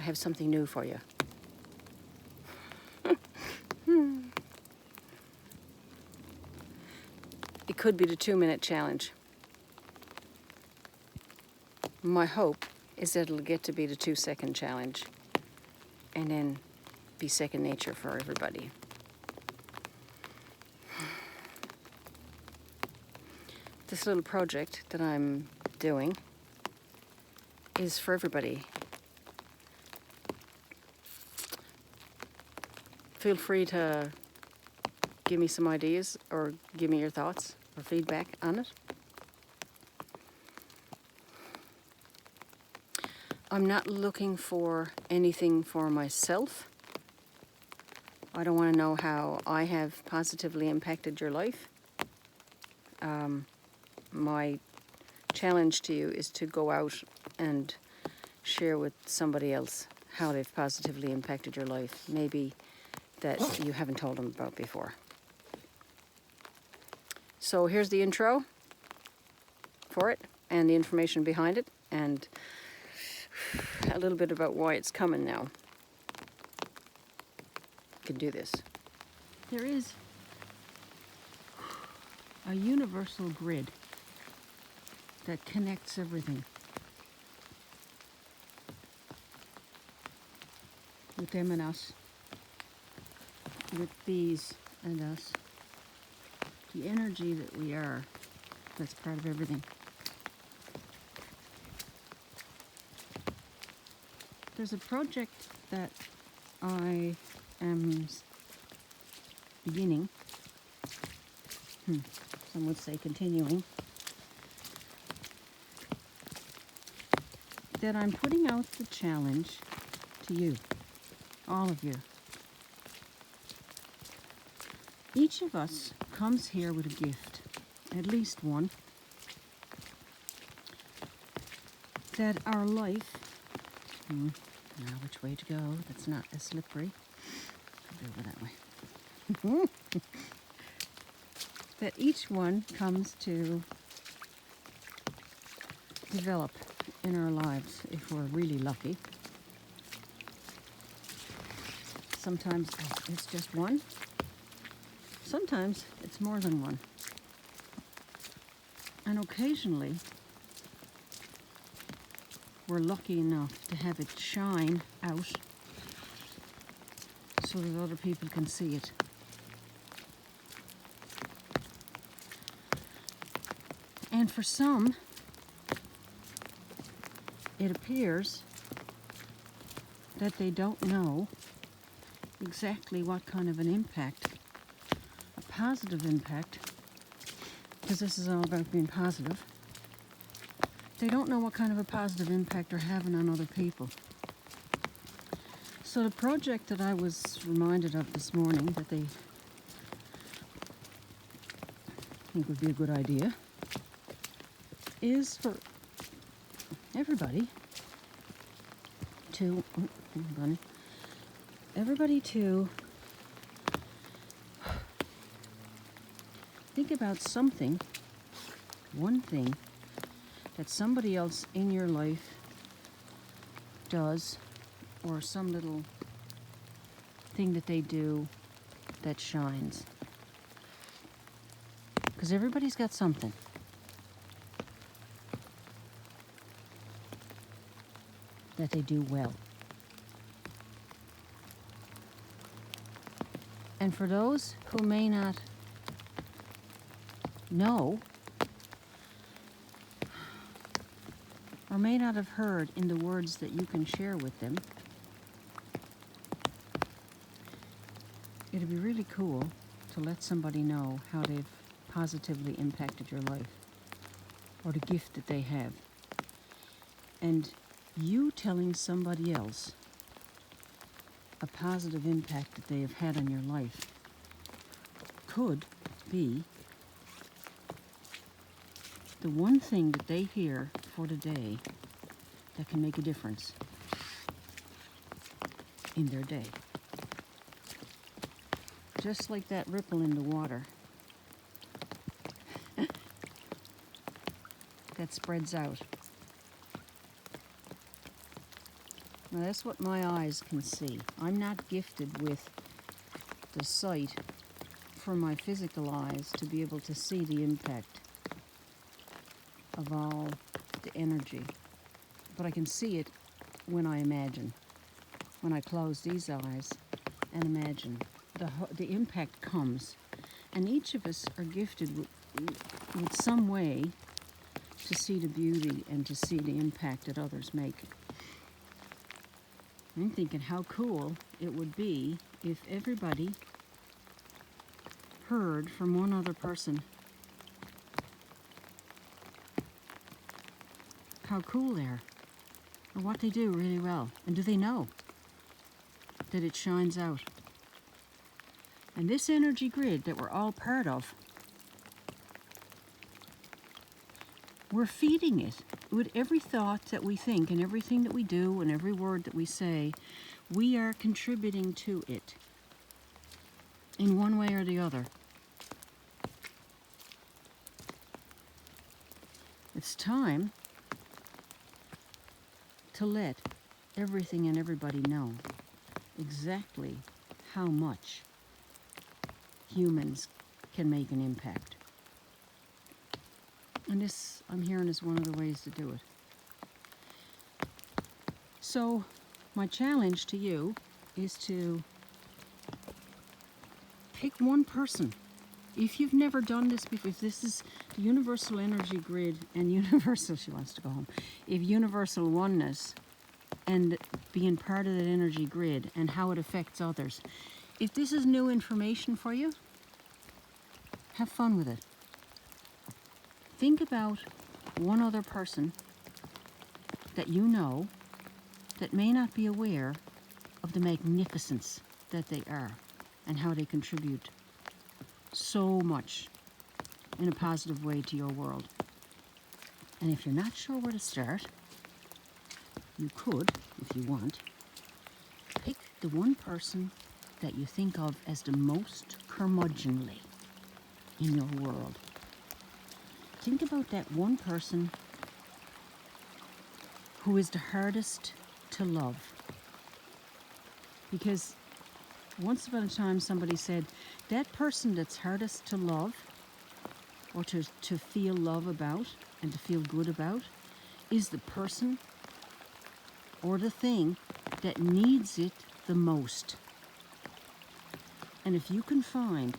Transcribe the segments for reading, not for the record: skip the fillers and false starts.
I have something new for you. It could be the 2-minute challenge. My hope is that it'll get to be the 2-second challenge and then be second nature for everybody. This little project that I'm doing is for everybody. Feel free to give me some ideas or give me your thoughts or feedback on it. I'm not looking for anything for myself. I don't want to know how I have positively impacted your life. My challenge to you is to go out and share with somebody else how they've positively impacted your life, maybe that you haven't told them about before. So here's the intro for it and the information behind it and a little bit about why it's coming now. You can do this. There is a universal grid that connects everything. With them and us. With these and us. The energy that we are, that's part of everything. There's a project that I am beginning, some would say continuing, that I'm putting out the challenge to you, all of you. Each of us comes here with a gift, at least one, that our life, now which way to go, that's not as slippery, I'll go over that way, that each one comes to develop in our lives if we're really lucky. Sometimes it's just one. Sometimes it's more than one. And occasionally, we're lucky enough to have it shine out so that other people can see it. And for some, it appears that they don't know exactly what kind of an impact, a positive impact, because this is all about being positive. They don't know what kind of a positive impact they're having on other people. So the project that I was reminded of this morning that they think would be a good idea is for everybody to, think about something, one thing, that somebody else in your life does, or some little thing that they do that shines. Because everybody's got something. That they do well. And for those who may not know, or may not have heard in the words that you can share with them, it'd be really cool to let somebody know how they've positively impacted your life, or the gift that they have. And you telling somebody else a positive impact that they have had on your life could be the one thing that they hear for the day that can make a difference in their day. Just like that ripple in the water that spreads out. Now that's what my eyes can see. I'm not gifted with the sight from my physical eyes to be able to see the impact of all the energy. But I can see it when I imagine. When I close these eyes and imagine, the impact comes. And each of us are gifted with some way to see the beauty and to see the impact that others make. I'm thinking how cool it would be if everybody heard from one other person how cool they are, or what they do really well, and do they know that it shines out. And this energy grid that we're all part of, we're feeding it with every thought that we think and everything that we do and every word that we say. We are contributing to it in one way or the other. It's time to let everything and everybody know exactly how much humans can make an impact. And this, I'm hearing, is one of the ways to do it. So, my challenge to you is to pick one person. If you've never done this before, if this is the universal energy grid and universal, she wants to go home, if universal oneness and being part of that energy grid and how it affects others, if this is new information for you, have fun with it. Think about one other person that you know that may not be aware of the magnificence that they are and how they contribute so much in a positive way to your world. And if you're not sure where to start, you could, if you want, pick the one person that you think of as the most curmudgeonly in your world. Think about that one person who is the hardest to love. Because once upon a time somebody said, that person that's hardest to love or to feel love about and to feel good about is the person or the thing that needs it the most. And if you can find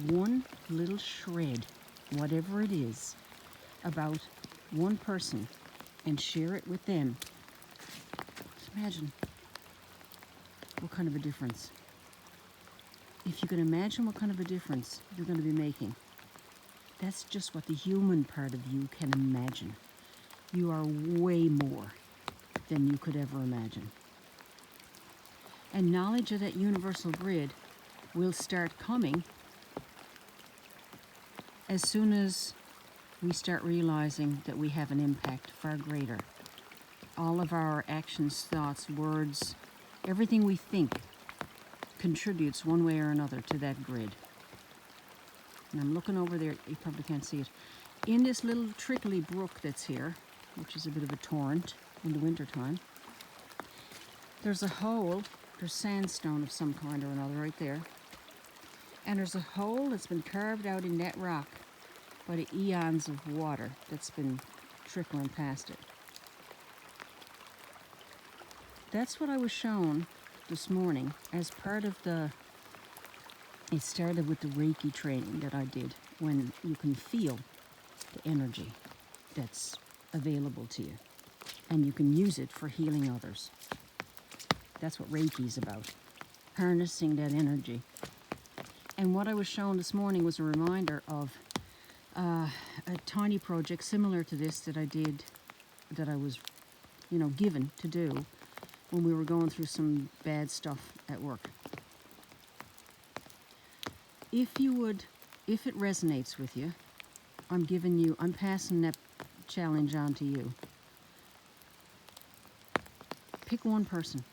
one little shred, whatever it is, about one person and share it with them, just imagine what kind of a difference. If you can imagine what kind of a difference you're going to be making, that's just what the human part of you can imagine. You are way more than you could ever imagine. And knowledge of that universal grid will start coming as soon as we start realizing that we have an impact far greater. All of our actions, thoughts, words, everything we think contributes one way or another to that grid. And I'm looking over there, you probably can't see it. In this little trickly brook that's here, which is a bit of a torrent in the wintertime, there's a hole, there's sandstone of some kind or another right there. And there's a hole that's been carved out in that rock by the eons of water that's been trickling past it. That's what I was shown this morning as part of it started with the Reiki training that I did, when you can feel the energy that's available to you and you can use it for healing others. That's what Reiki is about, harnessing that energy. And what I was shown this morning was a reminder of a tiny project similar to this that I did, that I was, given to do when we were going through some bad stuff at work. If it resonates with you, I'm passing that challenge on to you. Pick one person.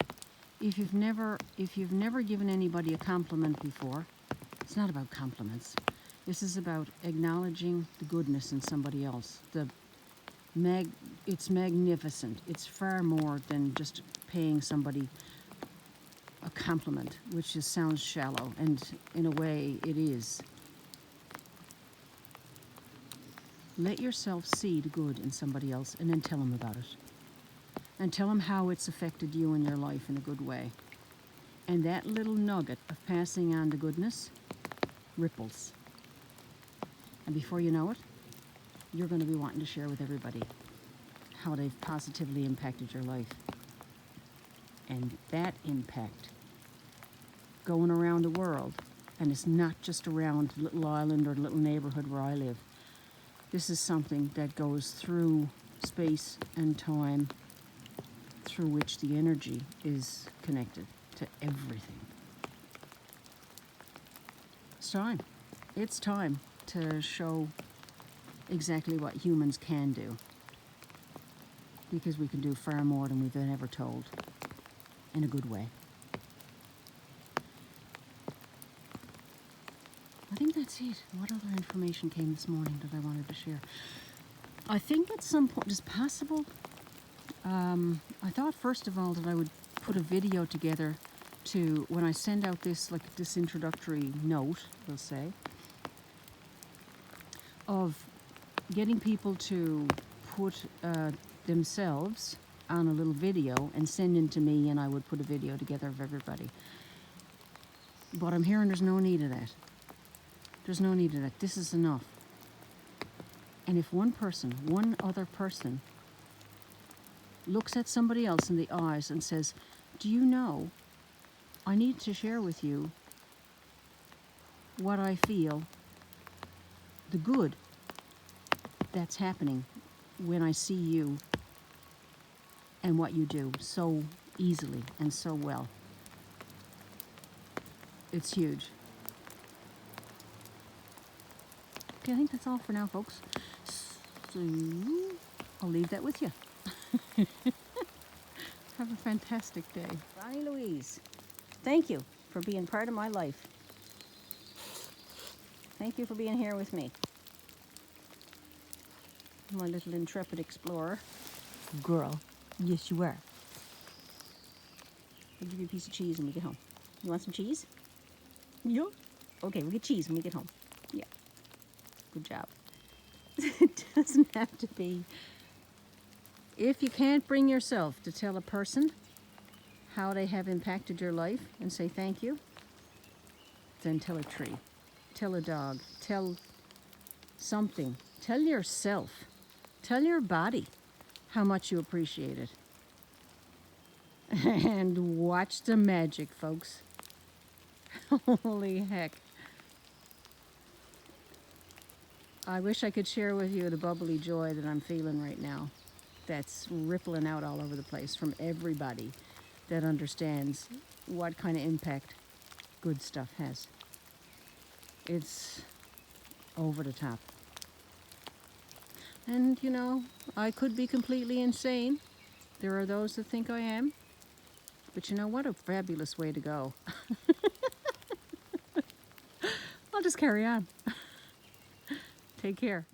If you've never given anybody a compliment before, it's not about compliments. This is about acknowledging the goodness in somebody else, the it's magnificent. It's far more than just paying somebody a compliment, which just sounds shallow, and in a way it is. Let yourself see the good in somebody else and then tell them about it. And tell them how it's affected you in your life in a good way. And that little nugget of passing on the goodness ripples. And before you know it, you're going to be wanting to share with everybody how they've positively impacted your life. And that impact going around the world, and it's not just around the little island or the little neighborhood where I live. This is something that goes through space and time, through which the energy is connected to everything. It's time. It's time to show exactly what humans can do, because we can do far more than we've been ever told, in a good way. I think that's it. What other information came this morning that I wanted to share? I think at some point, is possible, I thought first of all that I would put a video together to, when I send out this, like this introductory note, we'll say, of getting people to put themselves on a little video and send in to me, and I would put a video together of everybody. But I'm hearing there's no need of that. There's no need of that. This is enough. And if one other person, looks at somebody else in the eyes and says, do you know, I need to share with you what I feel, the good that's happening when I see you and what you do so easily and so well. It's huge. Okay, I think that's all for now, folks. So I'll leave that with you. Have a fantastic day. Ronnie Louise, thank you for being part of my life. Thank you for being here with me. My little intrepid explorer. Girl, yes you are. I'll give you a piece of cheese when we get home. You want some cheese? Yeah. Okay, we'll get cheese when we get home. Yeah. Good job. It doesn't have to be. If you can't bring yourself to tell a person how they have impacted your life and say thank you, then tell a tree, tell a dog, tell something, tell yourself, tell your body how much you appreciate it. And watch the magic, folks. Holy heck. I wish I could share with you the bubbly joy that I'm feeling right now. That's rippling out all over the place from everybody that understands what kind of impact good stuff has. It's over the top. And, you know, I could be completely insane. There are those that think I am. But you know what? A fabulous way to go. I'll just carry on. Take care.